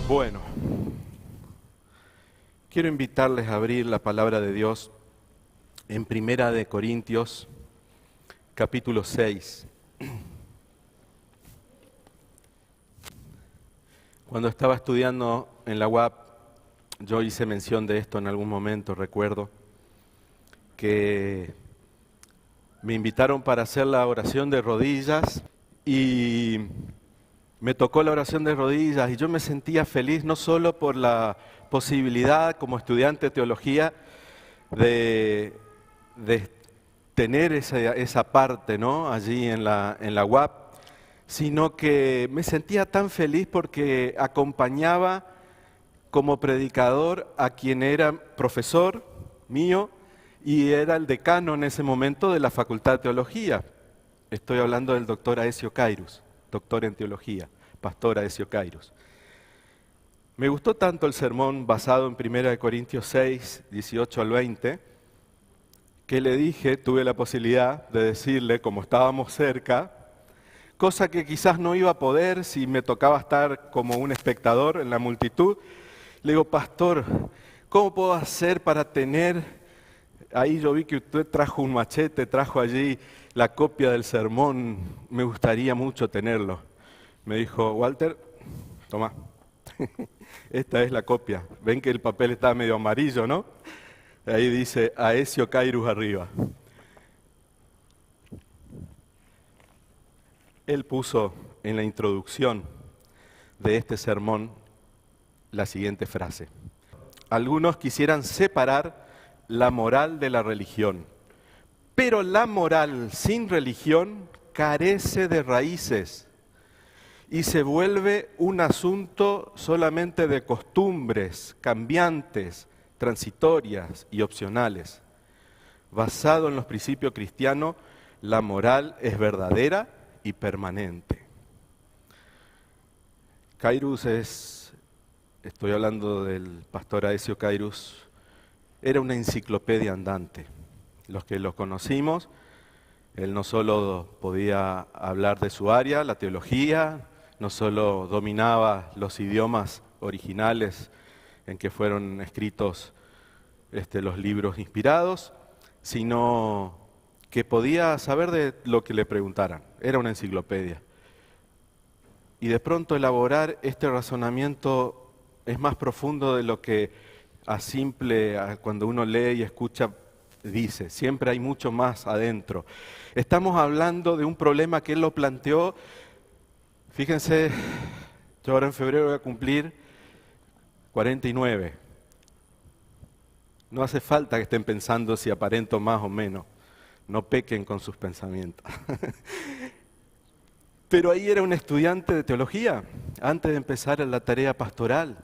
Bueno, quiero invitarles a abrir la palabra de Dios en Primera de Corintios, capítulo 6. Cuando estaba estudiando en la UAP, yo hice mención de esto en algún momento, recuerdo, que me invitaron para hacer la oración de rodillas y me tocó la oración de rodillas y yo me sentía feliz no solo por la posibilidad como estudiante de teología de tener esa parte, ¿no?, allí en la UAP, sino que me sentía tan feliz porque acompañaba como predicador a quien era profesor mío y era el decano en ese momento de la Facultad de Teología. Estoy hablando del doctor Aecio Cairus, doctor en teología, pastor Aecio Cairus. Me gustó tanto el sermón basado en 1 Corintios 6, 18 al 20, que le dije, tuve la posibilidad de decirle, como estábamos cerca, cosa que quizás no iba a poder si me tocaba estar como un espectador en la multitud. Le digo, pastor, ¿cómo puedo hacer para tener? Ahí yo vi que usted trajo un machete, trajo allí la copia del sermón, me gustaría mucho tenerlo. Me dijo, Walter, toma, esta es la copia. Ven que el papel está medio amarillo, ¿no? Ahí dice Aecio Cairus arriba. Él puso en la introducción de este sermón la siguiente frase. Algunos quisieran separar la moral de la religión, pero la moral sin religión carece de raíces y se vuelve un asunto solamente de costumbres cambiantes, transitorias y opcionales. Basado en los principios cristianos, la moral es verdadera y permanente. Cairus estoy hablando del pastor Aecio Cairus, era una enciclopedia andante. Los que lo conocimos, él no solo podía hablar de su área, la teología, no solo dominaba los idiomas originales en que fueron escritos los libros inspirados, sino que podía saber de lo que le preguntaran. Era una enciclopedia. Y de pronto elaborar este razonamiento es más profundo de lo que cuando uno lee y escucha, dice. Siempre hay mucho más adentro. Estamos hablando de un problema que él lo planteó. Fíjense, yo ahora en febrero voy a cumplir 49. No hace falta que estén pensando si aparento más o menos. No pequen con sus pensamientos. Pero ahí era un estudiante de teología, antes de empezar la tarea pastoral.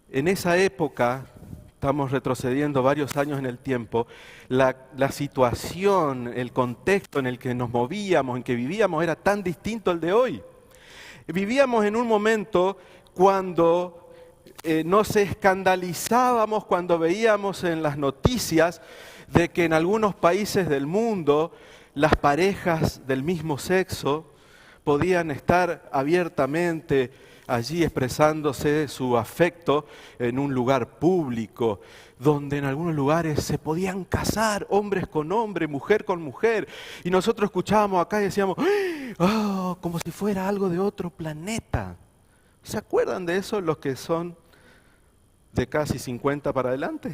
En esa época, estamos retrocediendo varios años en el tiempo, la situación, el contexto en el que nos movíamos, en que vivíamos, era tan distinto al de hoy. Vivíamos en un momento cuando nos escandalizábamos cuando veíamos en las noticias de que en algunos países del mundo las parejas del mismo sexo podían estar abiertamente allí expresándose su afecto en un lugar público, donde en algunos lugares se podían casar hombres con hombres, mujer con mujer. Y nosotros escuchábamos acá y decíamos, ¡oh!, como si fuera algo de otro planeta. ¿Se acuerdan de eso los que son de casi 50 para adelante?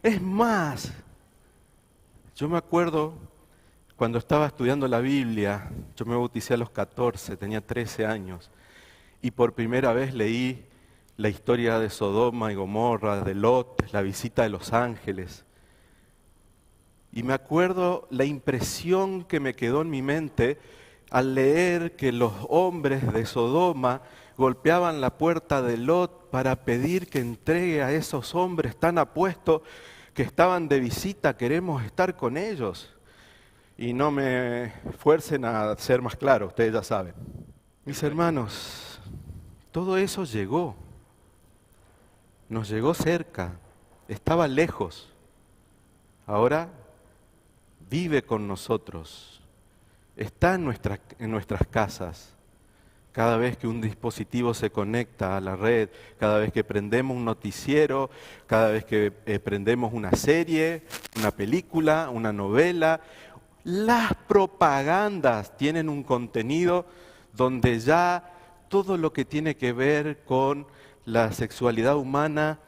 Es más, yo me acuerdo cuando estaba estudiando la Biblia, yo me bauticé a los 14, tenía 13 años, y por primera vez leí la historia de Sodoma y Gomorra, de Lot, la visita de los ángeles. Y me acuerdo la impresión que me quedó en mi mente al leer que los hombres de Sodoma golpeaban la puerta de Lot para pedir que entregue a esos hombres tan apuestos que estaban de visita, queremos estar con ellos. Y no me fuercen a ser más claro, ustedes ya saben. Mis hermanos, Todo eso llegó, nos llegó cerca, estaba lejos. Ahora vive con nosotros, está en nuestras casas. Cada vez que un dispositivo se conecta a la red, cada vez que prendemos un noticiero, cada vez que prendemos una serie, una película, una novela, las propagandas tienen un contenido donde ya todo lo que tiene que ver con la sexualidad humana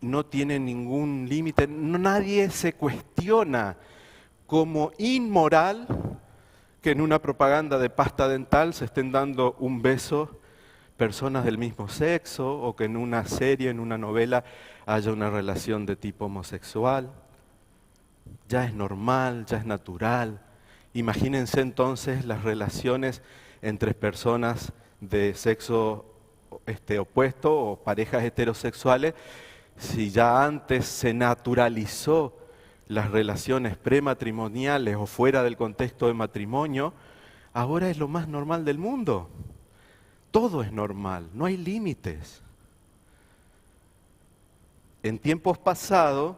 no tiene ningún límite. Nadie se cuestiona como inmoral que en una propaganda de pasta dental se estén dando un beso personas del mismo sexo, o que en una serie, en una novela, haya una relación de tipo homosexual. Ya es normal, ya es natural. Imagínense entonces las relaciones entre personas de sexo opuesto o parejas heterosexuales, si ya antes se naturalizó las relaciones prematrimoniales o fuera del contexto de matrimonio, ahora es lo más normal del mundo. Todo es normal, no hay límites. En tiempos pasados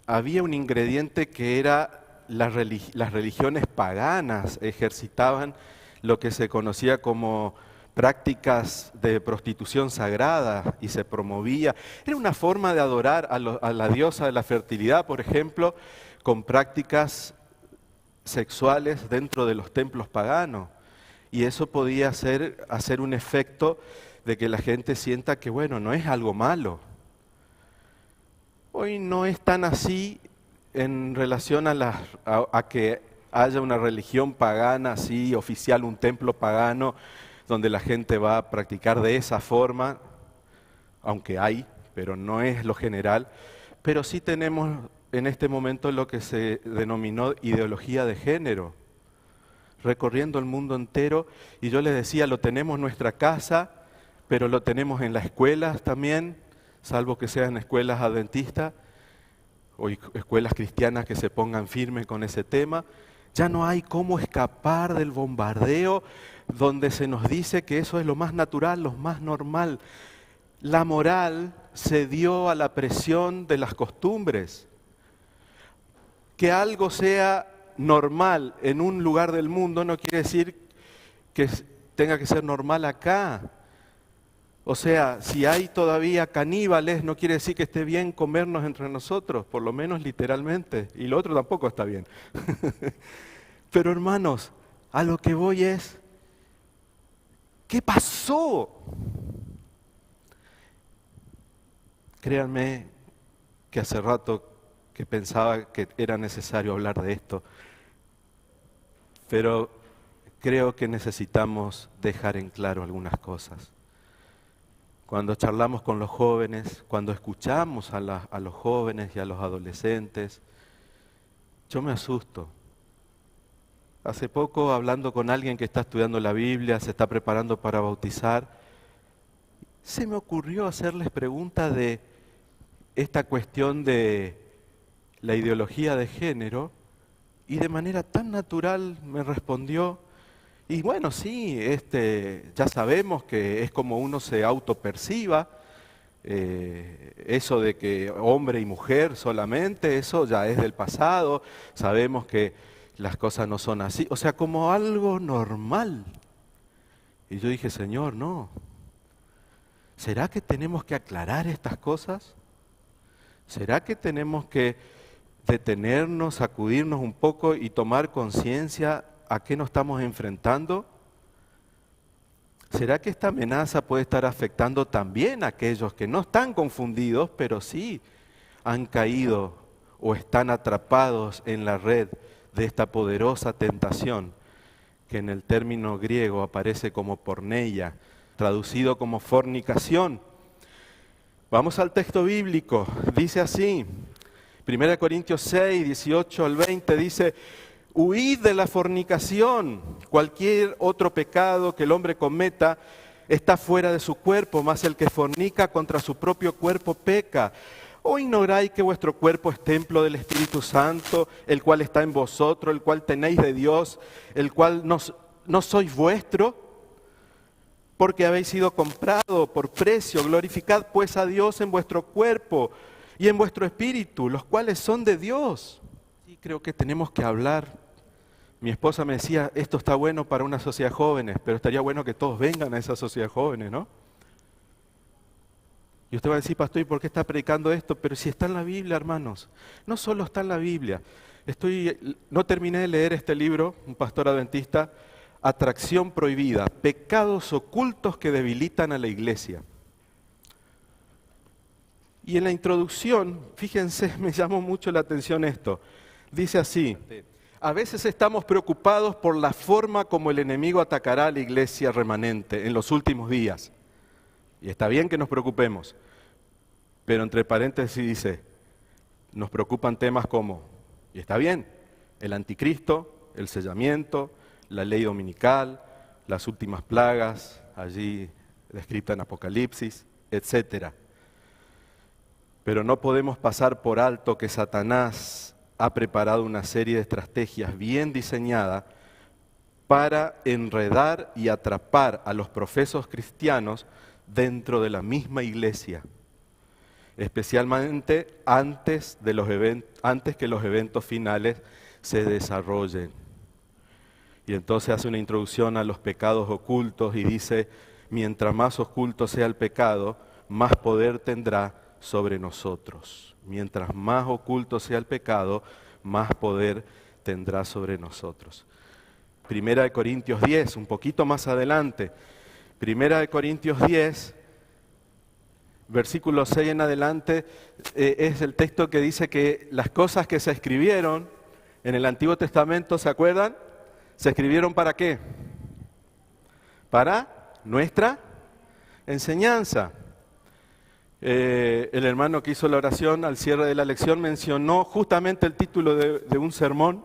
había un ingrediente que era las religiones paganas ejercitaban lo que se conocía como prácticas de prostitución sagrada y se promovía. Era una forma de adorar a la diosa de la fertilidad, por ejemplo, con prácticas sexuales dentro de los templos paganos. Y eso podía hacer un efecto de que la gente sienta que, bueno, no es algo malo. Hoy no es tan así en relación a que haya una religión pagana así, oficial, un templo pagano, donde la gente va a practicar de esa forma, aunque hay, pero no es lo general. Pero sí tenemos en este momento lo que se denominó ideología de género, recorriendo el mundo entero. Y yo les decía, lo tenemos en nuestra casa, pero lo tenemos en las escuelas también, salvo que sean escuelas adventistas o escuelas cristianas que se pongan firmes con ese tema. Ya no hay cómo escapar del bombardeo donde se nos dice que eso es lo más natural, lo más normal. La moral cedió a la presión de las costumbres. Que algo sea normal en un lugar del mundo no quiere decir que tenga que ser normal acá. O sea, si hay todavía caníbales, no quiere decir que esté bien comernos entre nosotros, por lo menos literalmente. Y lo otro tampoco está bien. Pero hermanos, a lo que voy es, ¿qué pasó? Créanme que hace rato que pensaba que era necesario hablar de esto, pero creo que necesitamos dejar en claro algunas cosas. Cuando charlamos con los jóvenes, cuando escuchamos a los jóvenes y a los adolescentes, yo me asusto. Hace poco, hablando con alguien que está estudiando la Biblia, se está preparando para bautizar, se me ocurrió hacerles preguntas de esta cuestión de la ideología de género, y de manera tan natural me respondió, y bueno, sí, ya sabemos que es como uno se autoperciba, eso de que hombre y mujer solamente, eso ya es del pasado, sabemos que las cosas no son así, o sea, como algo normal. Y yo dije, Señor, no, ¿será que tenemos que aclarar estas cosas? ¿Será que tenemos que detenernos, sacudirnos un poco y tomar conciencia a qué nos estamos enfrentando? ¿Será que esta amenaza puede estar afectando también a aquellos que no están confundidos, pero sí han caído o están atrapados en la red de esta poderosa tentación, que en el término griego aparece como porneia, traducido como fornicación? Vamos al texto bíblico, dice así, 1 Corintios 6, 18 al 20, dice: huid de la fornicación. Cualquier otro pecado que el hombre cometa está fuera de su cuerpo, mas el que fornica contra su propio cuerpo peca. ¿O ignoráis que vuestro cuerpo es templo del Espíritu Santo, el cual está en vosotros, el cual tenéis de Dios, el cual no sois vuestro? porque habéis sido comprado por precio. Glorificad pues a Dios en vuestro cuerpo y en vuestro espíritu, los cuales son de Dios. Y creo que tenemos que hablar. Mi esposa me decía, esto está bueno para una sociedad de jóvenes, pero estaría bueno que todos vengan a esa sociedad de jóvenes, ¿no? Y usted va a decir, pastor, ¿y por qué está predicando esto? Pero si está en la Biblia, hermanos. No solo está en la Biblia. No terminé de leer este libro, un pastor adventista, Atracción Prohibida, pecados ocultos que debilitan a la iglesia. Y en la introducción, fíjense, me llamó mucho la atención esto. Dice así, a veces estamos preocupados por la forma como el enemigo atacará a la iglesia remanente en los últimos días. Y está bien que nos preocupemos, pero entre paréntesis dice, nos preocupan temas como, y está bien, el anticristo, el sellamiento, la ley dominical, las últimas plagas, allí descrita en Apocalipsis, etc. Pero no podemos pasar por alto que Satanás ha preparado una serie de estrategias bien diseñadas para enredar y atrapar a los profesos cristianos dentro de la misma iglesia, especialmente antes que los eventos finales se desarrollen. Y entonces hace una introducción a los pecados ocultos y dice, mientras más oculto sea el pecado, más poder tendrá sobre nosotros. Mientras más oculto sea el pecado, más poder tendrá sobre nosotros. Primera de Corintios 10, un poquito más adelante. Primera de Corintios 10, versículo 6 en adelante, es el texto que dice que las cosas que se escribieron en el Antiguo Testamento, ¿se acuerdan? ¿Se escribieron para qué? Para nuestra enseñanza. El hermano que hizo la oración al cierre de la lección mencionó justamente el título de un sermón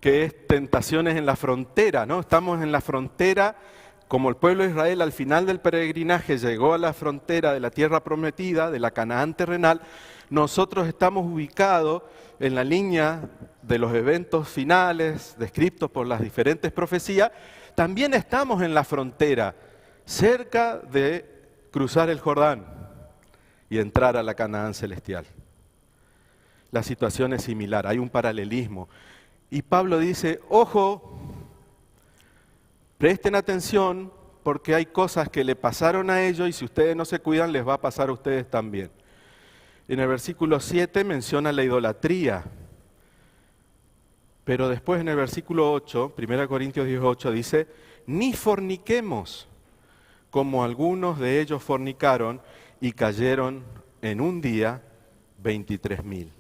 que es Tentaciones en la frontera, ¿no? Estamos en la frontera, como el pueblo de Israel al final del peregrinaje llegó a la frontera de la tierra prometida, de la Canaán terrenal, nosotros estamos ubicados en la línea de los eventos finales descritos por las diferentes profecías, también estamos en la frontera, cerca de cruzar el Jordán y entrar a la Canaán celestial. La situación es similar, hay un paralelismo. Y Pablo dice, ojo, presten atención porque hay cosas que le pasaron a ellos y si ustedes no se cuidan les va a pasar a ustedes también. En el versículo 7 menciona la idolatría, pero después en el versículo 8, 1 Corintios 18 dice, ni forniquemos, como algunos de ellos fornicaron y cayeron en un día 23,000.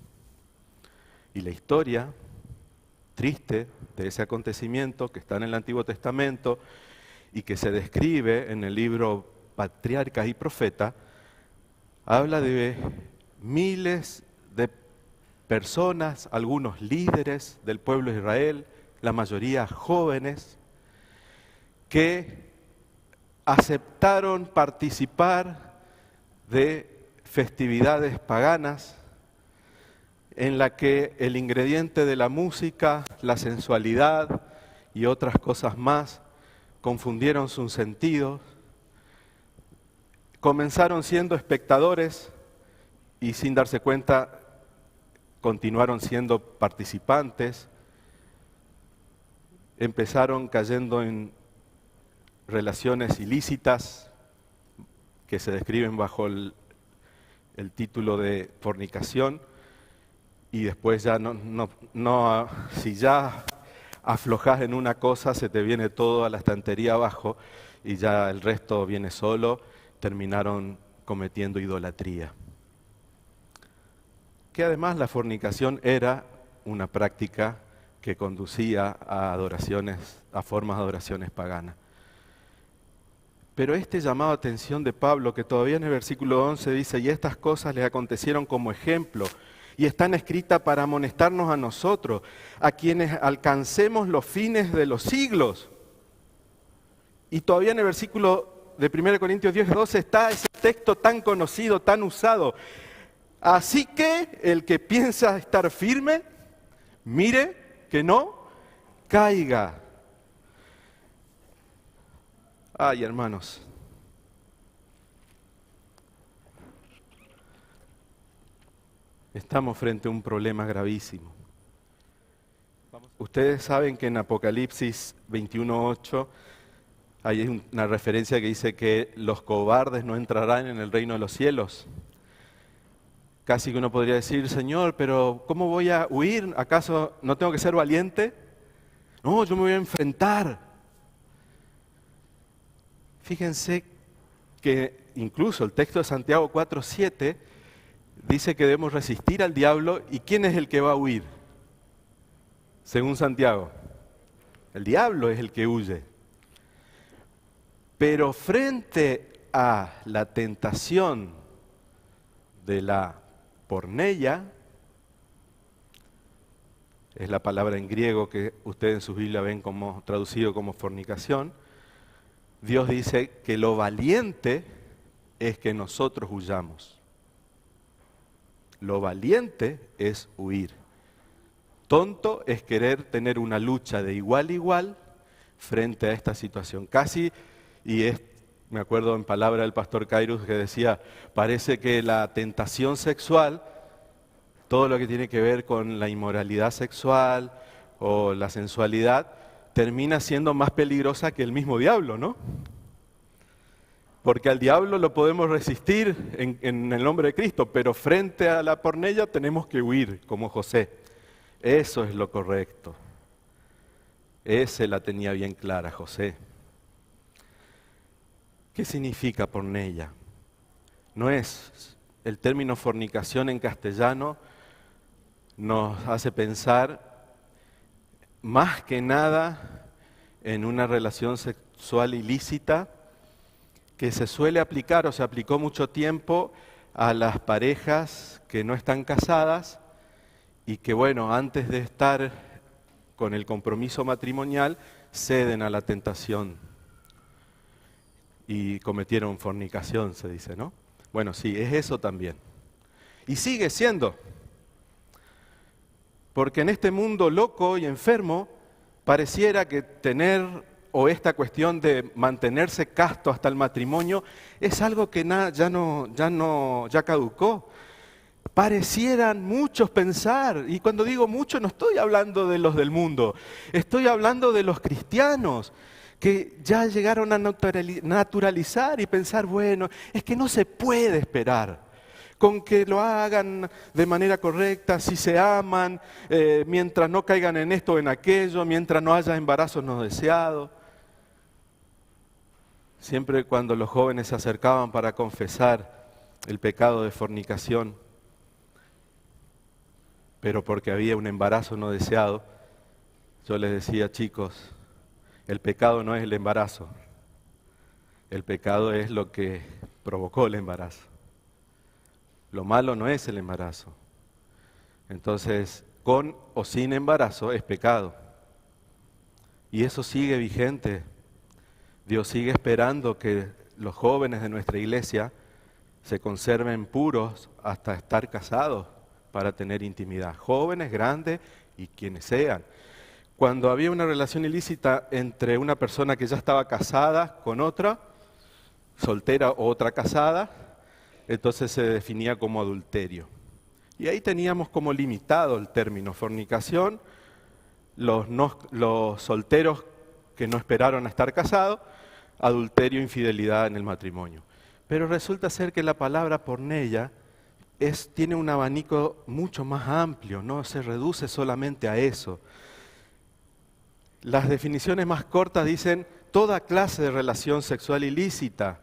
Y la historia triste de ese acontecimiento que está en el Antiguo Testamento y que se describe en el libro Patriarcas y Profetas, habla de miles de personas, algunos líderes del pueblo de Israel, la mayoría jóvenes, que aceptaron participar de festividades paganas en la que el ingrediente de la música, la sensualidad y otras cosas más confundieron sus sentidos, comenzaron siendo espectadores y sin darse cuenta continuaron siendo participantes, empezaron cayendo en relaciones ilícitas que se describen bajo el título de fornicación. Y después ya si ya aflojas en una cosa, se te viene todo a la estantería abajo y ya el resto viene solo, terminaron cometiendo idolatría. Que además la fornicación era una práctica que conducía a formas de adoraciones paganas. Pero este llamado a atención de Pablo, que todavía en el versículo 11 dice, y estas cosas les acontecieron como ejemplo, y están escritas para amonestarnos a nosotros, a quienes alcancemos los fines de los siglos. Y todavía en el versículo de 1 Corintios 10, 12 está ese texto tan conocido, tan usado. Así que el que piensa estar firme, mire que no caiga. Ay, hermanos, estamos frente a un problema gravísimo. Ustedes saben que en Apocalipsis 21:8 hay una referencia que dice que los cobardes no entrarán en el reino de los cielos. Casi que uno podría decir, Señor, pero ¿cómo voy a huir? ¿Acaso no tengo que ser valiente? No, yo me voy a enfrentar. Fíjense que incluso el texto de Santiago 4:7 dice que debemos resistir al diablo. ¿Y quién es el que va a huir? Según Santiago, el diablo es el que huye. Pero frente a la tentación de la porneia, es la palabra en griego que ustedes en sus Biblias ven como traducido como fornicación, Dios dice que lo valiente es que nosotros huyamos. Lo valiente es huir. Tonto es querer tener una lucha de igual a igual frente a esta situación. Casi, me acuerdo en palabra del pastor Kairos que decía, parece que la tentación sexual, todo lo que tiene que ver con la inmoralidad sexual o la sensualidad, termina siendo más peligrosa que el mismo diablo, ¿no? Porque al diablo lo podemos resistir en el nombre de Cristo, pero frente a la porneia tenemos que huir, como José. Eso es lo correcto. Ese la tenía bien clara José. ¿Qué significa porneia? No es el término fornicación en castellano, nos hace pensar más que nada en una relación sexual ilícita que se suele aplicar o se aplicó mucho tiempo a las parejas que no están casadas y que, bueno, antes de estar con el compromiso matrimonial, ceden a la tentación y cometieron fornicación, se dice, ¿no? Bueno, sí, es eso también. Y sigue siendo. Porque en este mundo loco y enfermo, pareciera que tener, o esta cuestión de mantenerse casto hasta el matrimonio, es algo que ya caducó. Parecieran muchos pensar, y cuando digo muchos no estoy hablando de los del mundo, estoy hablando de los cristianos que ya llegaron a naturalizar y pensar, bueno, es que no se puede esperar con que lo hagan de manera correcta, si se aman, mientras no caigan en esto o en aquello, mientras no haya embarazos no deseados. Siempre cuando los jóvenes se acercaban para confesar el pecado de fornicación, pero porque había un embarazo no deseado, yo les decía, chicos, el pecado no es el embarazo, el pecado es lo que provocó el embarazo. Lo malo no es el embarazo. Entonces, con o sin embarazo es pecado. Y eso sigue vigente. Dios sigue esperando que los jóvenes de nuestra iglesia se conserven puros hasta estar casados para tener intimidad. Jóvenes, grandes y quienes sean. Cuando había una relación ilícita entre una persona que ya estaba casada con otra, soltera o otra casada, entonces se definía como adulterio. Y ahí teníamos como limitado el término fornicación, los solteros que no esperaron a estar casados, adulterio, infidelidad en el matrimonio. Pero resulta ser que la palabra porneia tiene un abanico mucho más amplio, no se reduce solamente a eso. Las definiciones más cortas dicen toda clase de relación sexual ilícita,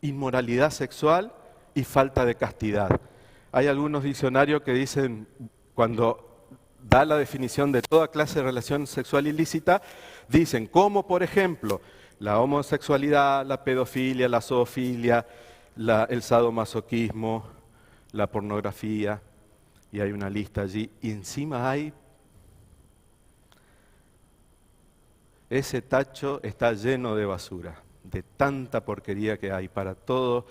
inmoralidad sexual y falta de castidad. Hay algunos diccionarios que dicen, cuando da la definición de toda clase de relación sexual ilícita, dicen como por ejemplo la homosexualidad, la pedofilia, la zoofilia, el sadomasoquismo, la pornografía, y hay una lista allí, y encima hay, ese tacho está lleno de basura, de tanta porquería que hay para todo,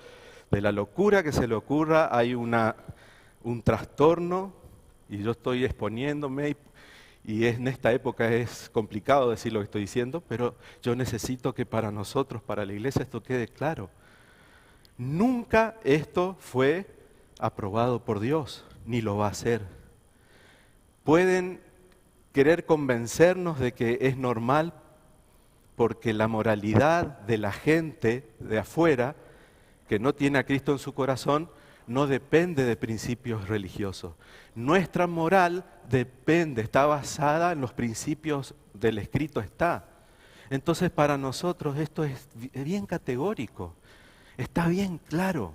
de la locura que se le ocurra, hay un trastorno, y yo estoy exponiéndome, Y en esta época es complicado decir lo que estoy diciendo, pero yo necesito que para nosotros, para la iglesia, esto quede claro. Nunca esto fue aprobado por Dios, ni lo va a ser. Pueden querer convencernos de que es normal porque la moralidad de la gente de afuera, que no tiene a Cristo en su corazón, no depende de principios religiosos. Nuestra moral depende, está basada en los principios del escrito está. Entonces para nosotros esto es bien categórico, está bien claro.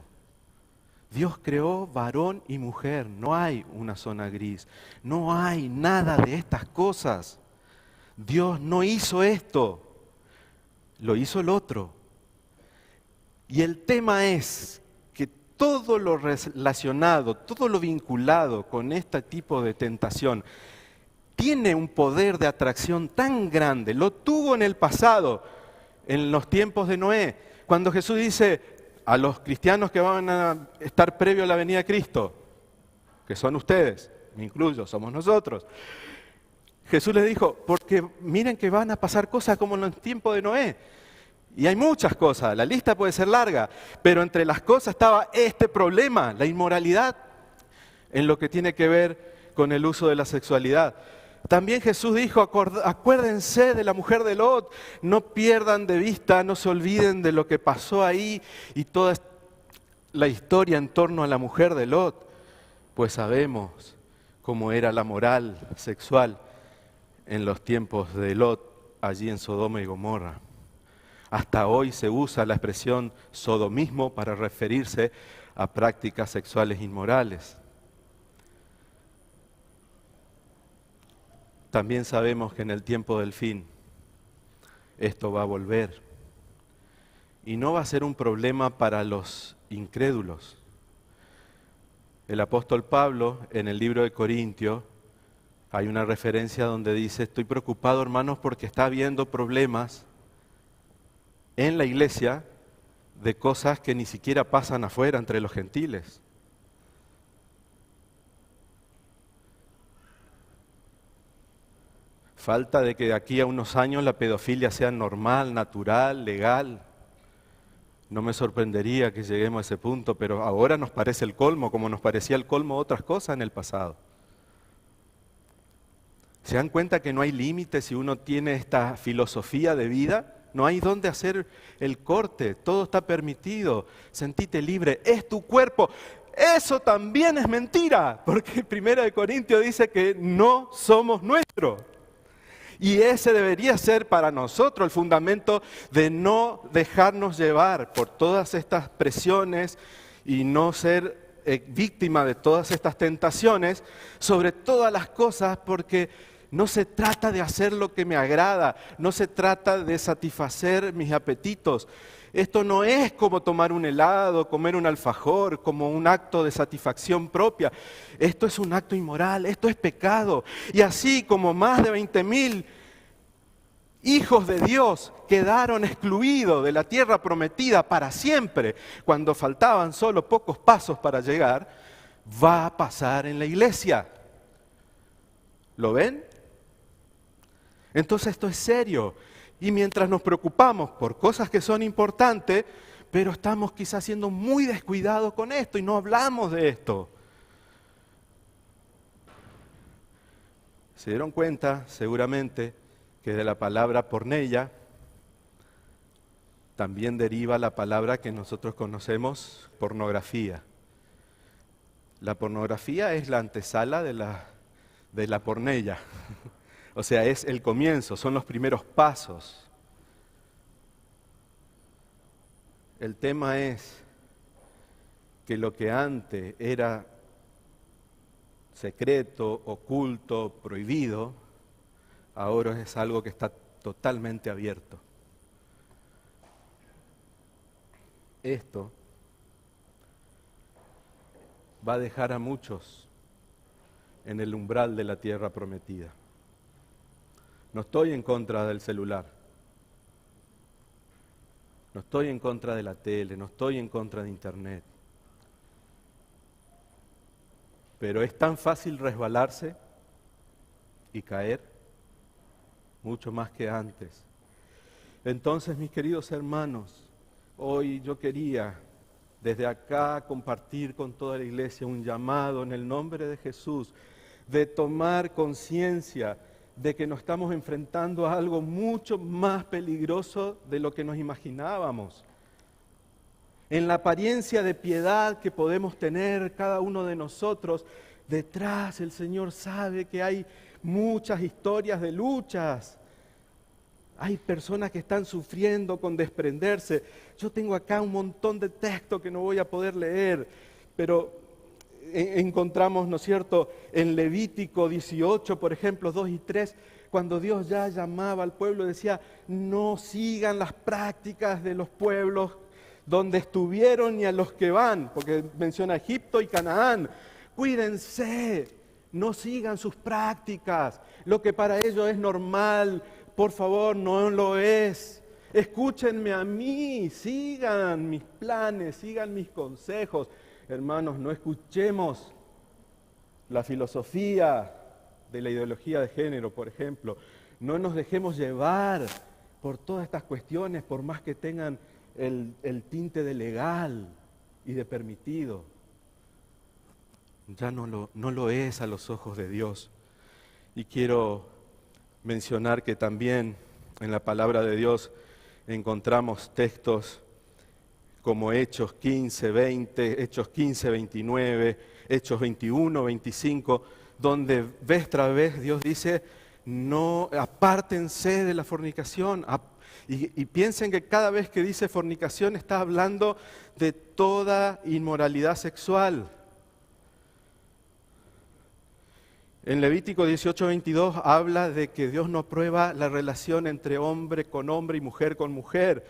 Dios creó varón y mujer, no hay una zona gris, no hay nada de estas cosas. Dios no hizo esto, lo hizo el otro. Y el tema es que todo lo relacionado, todo lo vinculado con este tipo de tentación, tiene un poder de atracción tan grande, lo tuvo en el pasado, en los tiempos de Noé, cuando Jesús dice a los cristianos que van a estar previo a la venida de Cristo, que son ustedes, me incluyo, somos nosotros, Jesús les dijo, porque miren que van a pasar cosas como en el tiempo de Noé. Y hay muchas cosas, la lista puede ser larga, pero entre las cosas estaba este problema, la inmoralidad, en lo que tiene que ver con el uso de la sexualidad. También Jesús dijo, acuérdense de la mujer de Lot, no pierdan de vista, no se olviden de lo que pasó ahí y toda la historia en torno a la mujer de Lot, pues sabemos cómo era la moral sexual en los tiempos de Lot, allí en Sodoma y Gomorra. Hasta hoy se usa la expresión sodomismo para referirse a prácticas sexuales inmorales. También sabemos que en el tiempo del fin esto va a volver. Y no va a ser un problema para los incrédulos. El apóstol Pablo, en el libro de Corintios, hay una referencia donde dice, estoy preocupado, hermanos, porque está habiendo problemas en la iglesia de cosas que ni siquiera pasan afuera entre los gentiles. Falta de que de aquí a unos años la pedofilia sea normal, natural, legal. No me sorprendería que lleguemos a ese punto, pero ahora nos parece el colmo, como nos parecía el colmo otras cosas en el pasado. ¿Se dan cuenta que no hay límites si uno tiene esta filosofía de vida? No hay dónde hacer el corte, todo está permitido, sentite libre, es tu cuerpo. Eso también es mentira, porque 1 Corintios dice que no somos nuestros. Y ese debería ser para nosotros el fundamento de no dejarnos llevar por todas estas presiones y no ser víctima de todas estas tentaciones, sobre todas las cosas, porque no se trata de hacer lo que me agrada, no se trata de satisfacer mis apetitos. Esto no es como tomar un helado, comer un alfajor, como un acto de satisfacción propia. Esto es un acto inmoral, esto es pecado. Y así como más de 20.000 hijos de Dios quedaron excluidos de la tierra prometida para siempre, cuando faltaban solo pocos pasos para llegar, va a pasar en la iglesia. ¿Lo ven? Entonces esto es serio. Y mientras nos preocupamos por cosas que son importantes, pero estamos quizás siendo muy descuidados con esto y no hablamos de esto. Se dieron cuenta, seguramente, que de la palabra porneia también deriva la palabra que nosotros conocemos, pornografía. La pornografía es la antesala de la porneia. O sea, es el comienzo, son los primeros pasos. El tema es que lo que antes era secreto, oculto, prohibido, ahora es algo que está totalmente abierto. Esto va a dejar a muchos en el umbral de la tierra prometida. No estoy en contra del celular, no estoy en contra de la tele, no estoy en contra de internet. Pero es tan fácil resbalarse y caer mucho más que antes. Entonces, mis queridos hermanos, hoy yo quería desde acá compartir con toda la iglesia un llamado en el nombre de Jesús de tomar conciencia de que nos estamos enfrentando a algo mucho más peligroso de lo que nos imaginábamos. En la apariencia de piedad que podemos tener cada uno de nosotros, detrás el Señor sabe que hay muchas historias de luchas. Hay personas que están sufriendo con desprenderse. Yo tengo acá un montón de texto que no voy a poder leer, pero encontramos, ¿no es cierto?, en Levítico 18, por ejemplo, 2 y 3, cuando Dios ya llamaba al pueblo, decía, no sigan las prácticas de los pueblos donde estuvieron ni a los que van, porque menciona Egipto y Canaán. Cuídense, no sigan sus prácticas, lo que para ellos es normal, por favor, no lo es. Escúchenme a mí, sigan mis planes, sigan mis consejos. Hermanos, no escuchemos la filosofía de la ideología de género, por ejemplo. No nos dejemos llevar por todas estas cuestiones, por más que tengan el tinte de legal y de permitido. Ya no lo es a los ojos de Dios. Y quiero mencionar que también en la palabra de Dios encontramos textos como Hechos 15, 20, Hechos 15, 29, Hechos 21, 25, donde vez tras vez Dios dice, no, apártense de la fornicación. Y piensen que cada vez que dice fornicación está hablando de toda inmoralidad sexual. En Levítico 18, 22 habla de que Dios no aprueba la relación entre hombre con hombre y mujer con mujer.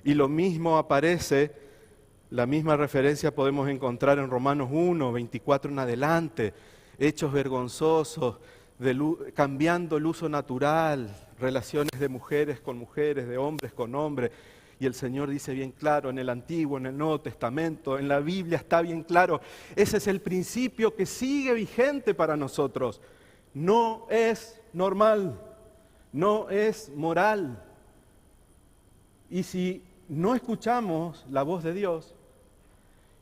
Y lo mismo aparece, la misma referencia podemos encontrar en Romanos 1, 24 en adelante. Hechos vergonzosos, cambiando el uso natural, relaciones de mujeres, de hombres con hombres. Y el Señor dice bien claro en el Antiguo, en el Nuevo Testamento, en la Biblia está bien claro. Ese es el principio que sigue vigente para nosotros. No es normal, no es moral. Y si no escuchamos la voz de Dios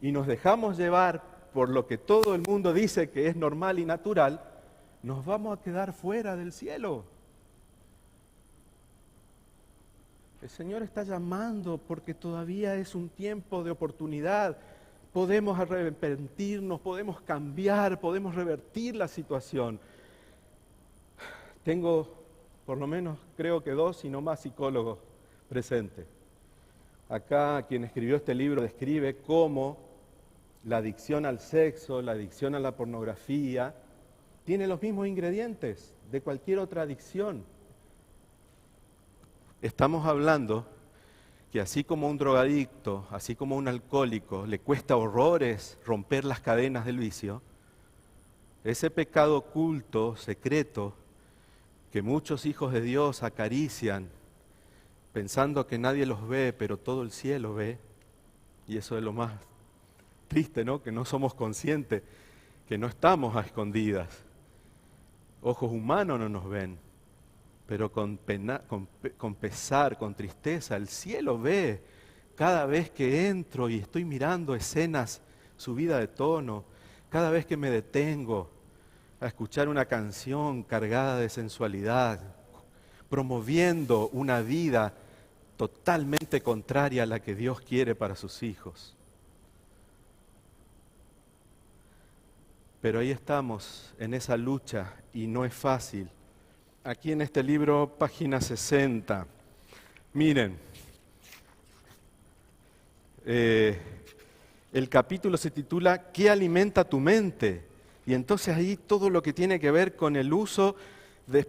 y nos dejamos llevar por lo que todo el mundo dice que es normal y natural, nos vamos a quedar fuera del cielo. El Señor está llamando porque todavía es un tiempo de oportunidad. Podemos arrepentirnos, podemos cambiar, podemos revertir la situación. Tengo por lo menos creo que 2 y no más psicólogos presentes. Acá quien escribió este libro describe cómo la adicción al sexo, la adicción a la pornografía, tiene los mismos ingredientes de cualquier otra adicción. Estamos hablando que así como un drogadicto, así como un alcohólico, le cuesta horrores romper las cadenas del vicio, ese pecado oculto, secreto, que muchos hijos de Dios acarician, pensando que nadie los ve, pero todo el cielo ve, y eso es lo más triste, ¿no? Que no somos conscientes, que no estamos a escondidas. Ojos humanos no nos ven, pero con pesar, con tristeza, el cielo ve. Cada vez que entro y estoy mirando escenas subidas de tono, cada vez que me detengo a escuchar una canción cargada de sensualidad, promoviendo una vida totalmente contraria a la que Dios quiere para sus hijos. Pero ahí estamos, en esa lucha, y no es fácil. Aquí en este libro, página 60, miren, el capítulo se titula ¿Qué alimenta tu mente? Y entonces ahí todo lo que tiene que ver con el uso,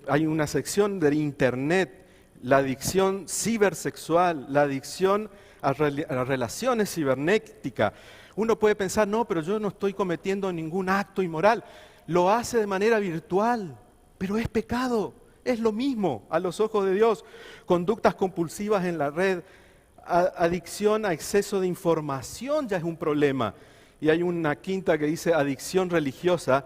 hay una sección de internet, la adicción cibersexual, la adicción a relaciones cibernéticas. Uno puede pensar, no, pero yo no estoy cometiendo ningún acto inmoral. Lo hace de manera virtual, pero es pecado. Es lo mismo a los ojos de Dios. Conductas compulsivas en la red, adicción a exceso de información ya es un problema. Y hay una quinta que dice adicción religiosa,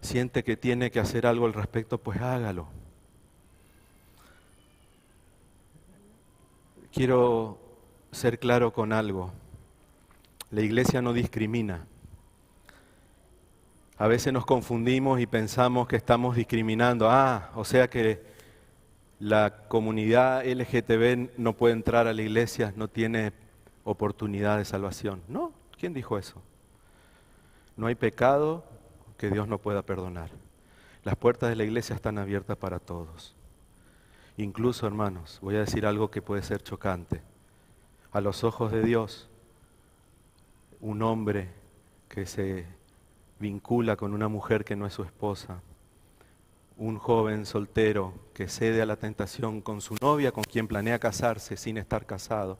siente que tiene que hacer algo al respecto, pues hágalo. Quiero ser claro con algo. La iglesia no discrimina. A veces nos confundimos y pensamos que estamos discriminando. O sea que la comunidad LGTB no puede entrar a la iglesia, no tiene oportunidad de salvación. No, ¿quién dijo eso? No hay pecado que Dios no pueda perdonar. Las puertas de la iglesia están abiertas para todos. Incluso, hermanos, voy a decir algo que puede ser chocante. A los ojos de Dios, un hombre que se vincula con una mujer que no es su esposa, un joven soltero que cede a la tentación con su novia, con quien planea casarse sin estar casado,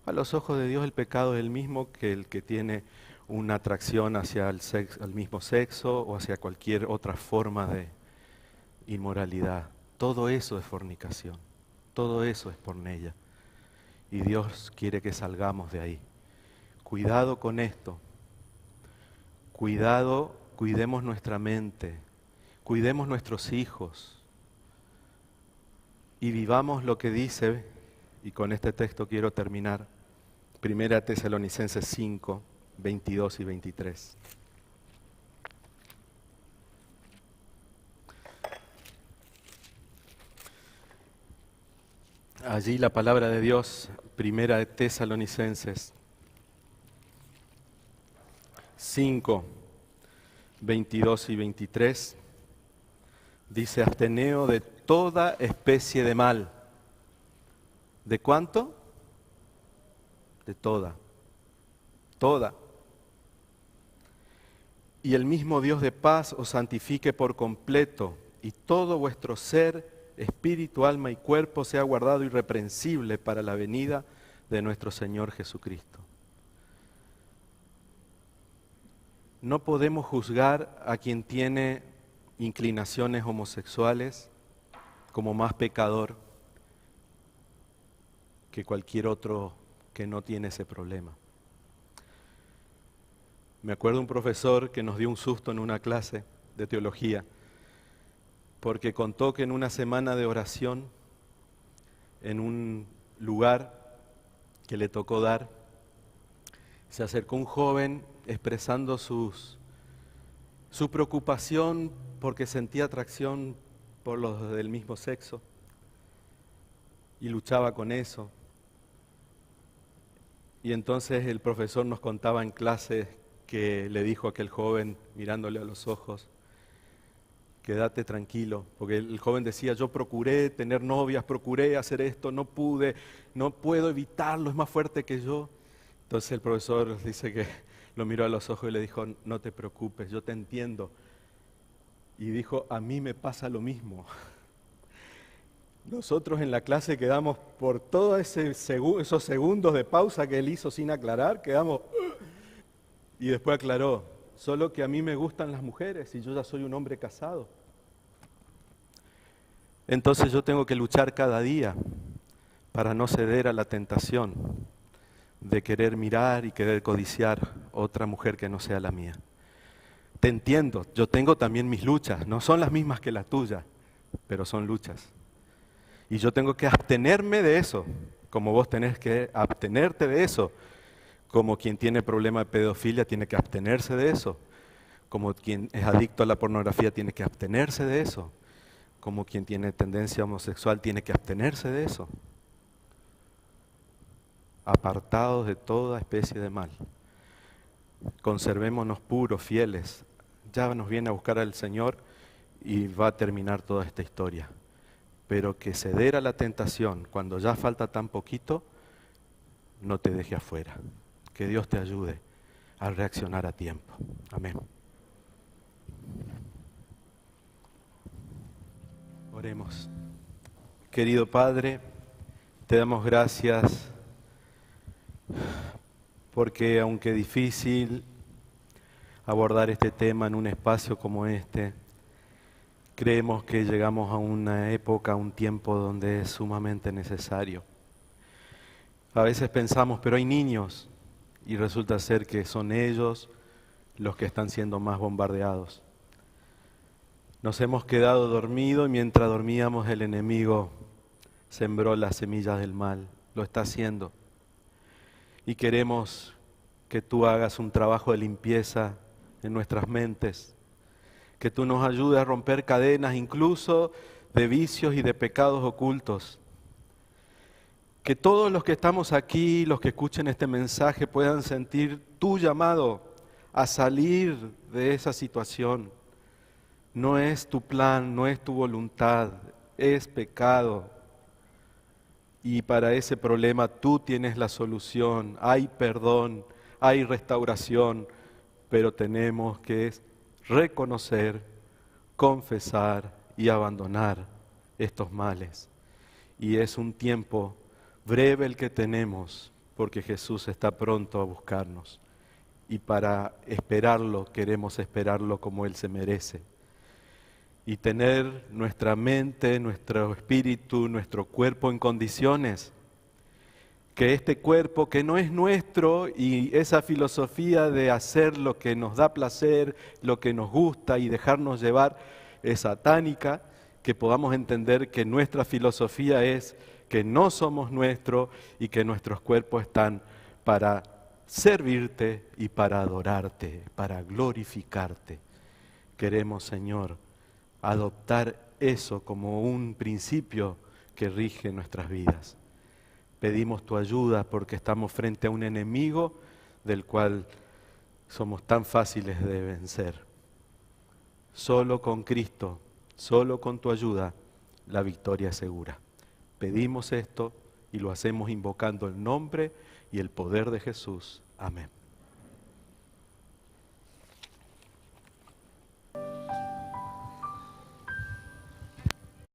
a los ojos de Dios el pecado es el mismo que el que tiene una atracción hacia el mismo sexo o hacia cualquier otra forma de inmoralidad. Todo eso es fornicación, todo eso es porneia. Y Dios quiere que salgamos de ahí. Cuidado con esto. Cuidado, cuidemos nuestra mente, cuidemos nuestros hijos y vivamos lo que dice, y con este texto quiero terminar, 1 Tesalonicenses 5, 22 y 23. Allí la palabra de Dios, 1 Tesalonicenses 5, 22 y 23, dice: absteneos de toda especie de mal. ¿De cuánto? De toda. Toda. Y el mismo Dios de paz os santifique por completo, y todo vuestro ser, espíritu, alma y cuerpo sea guardado irreprensible para la venida de nuestro Señor Jesucristo. No podemos juzgar a quien tiene inclinaciones homosexuales como más pecador que cualquier otro que no tiene ese problema. Me acuerdo un profesor que nos dio un susto en una clase de teología, porque contó que en una semana de oración, en un lugar que le tocó dar, se acercó un joven expresando su preocupación porque sentía atracción por los del mismo sexo y luchaba con eso. Y entonces el profesor nos contaba en clase que le dijo a aquel joven, mirándole a los ojos: quédate tranquilo, porque el joven decía: yo procuré tener novias, procuré hacer esto, no pude, no puedo evitarlo, es más fuerte que yo. Entonces el profesor dice que lo miró a los ojos y le dijo: no te preocupes, yo te entiendo. Y dijo: a mí me pasa lo mismo. Nosotros en la clase quedamos por todos esos segundos de pausa que él hizo sin aclarar, quedamos... Y después aclaró: solo que a mí me gustan las mujeres y yo ya soy un hombre casado. Entonces yo tengo que luchar cada día para no ceder a la tentación de querer mirar y querer codiciar otra mujer que no sea la mía. Te entiendo, yo tengo también mis luchas, no son las mismas que las tuyas, pero son luchas. Y yo tengo que abstenerme de eso, como vos tenés que abstenerte de eso, como quien tiene problema de pedofilia tiene que abstenerse de eso, como quien es adicto a la pornografía tiene que abstenerse de eso, como quien tiene tendencia homosexual tiene que abstenerse de eso. Apartados de toda especie de mal. Conservémonos puros, fieles. Ya nos viene a buscar al Señor y va a terminar toda esta historia. Pero que ceder a la tentación cuando ya falta tan poquito, no te deje afuera. Que Dios te ayude a reaccionar a tiempo. Amén. Oremos. Querido Padre, te damos gracias porque aunque difícil abordar este tema en un espacio como este, creemos que llegamos a una época, a un tiempo donde es sumamente necesario. A veces pensamos, pero hay niños, y resulta ser que son ellos los que están siendo más bombardeados. Nos hemos quedado dormidos y mientras dormíamos el enemigo sembró las semillas del mal. Lo está haciendo. Y queremos que tú hagas un trabajo de limpieza en nuestras mentes, que tú nos ayudes a romper cadenas incluso de vicios y de pecados ocultos. Que todos los que estamos aquí, los que escuchen este mensaje, puedan sentir tu llamado a salir de esa situación. No es tu plan, no es tu voluntad, es pecado. Y para ese problema tú tienes la solución. Hay perdón, hay restauración, pero tenemos que reconocer, confesar y abandonar estos males. Y es un tiempo breve el que tenemos, porque Jesús está pronto a buscarnos. Y para esperarlo, queremos esperarlo como Él se merece. Y tener nuestra mente, nuestro espíritu, nuestro cuerpo en condiciones. Que este cuerpo que no es nuestro y esa filosofía de hacer lo que nos da placer, lo que nos gusta y dejarnos llevar es satánica, que podamos entender que nuestra filosofía es que no somos nuestros y que nuestros cuerpos están para servirte y para adorarte, para glorificarte. Queremos, Señor, adoptar eso como un principio que rige nuestras vidas. Pedimos tu ayuda porque estamos frente a un enemigo del cual somos tan fáciles de vencer. Solo con Cristo, solo con tu ayuda, la victoria es segura. Pedimos esto y lo hacemos invocando el nombre y el poder de Jesús. Amén.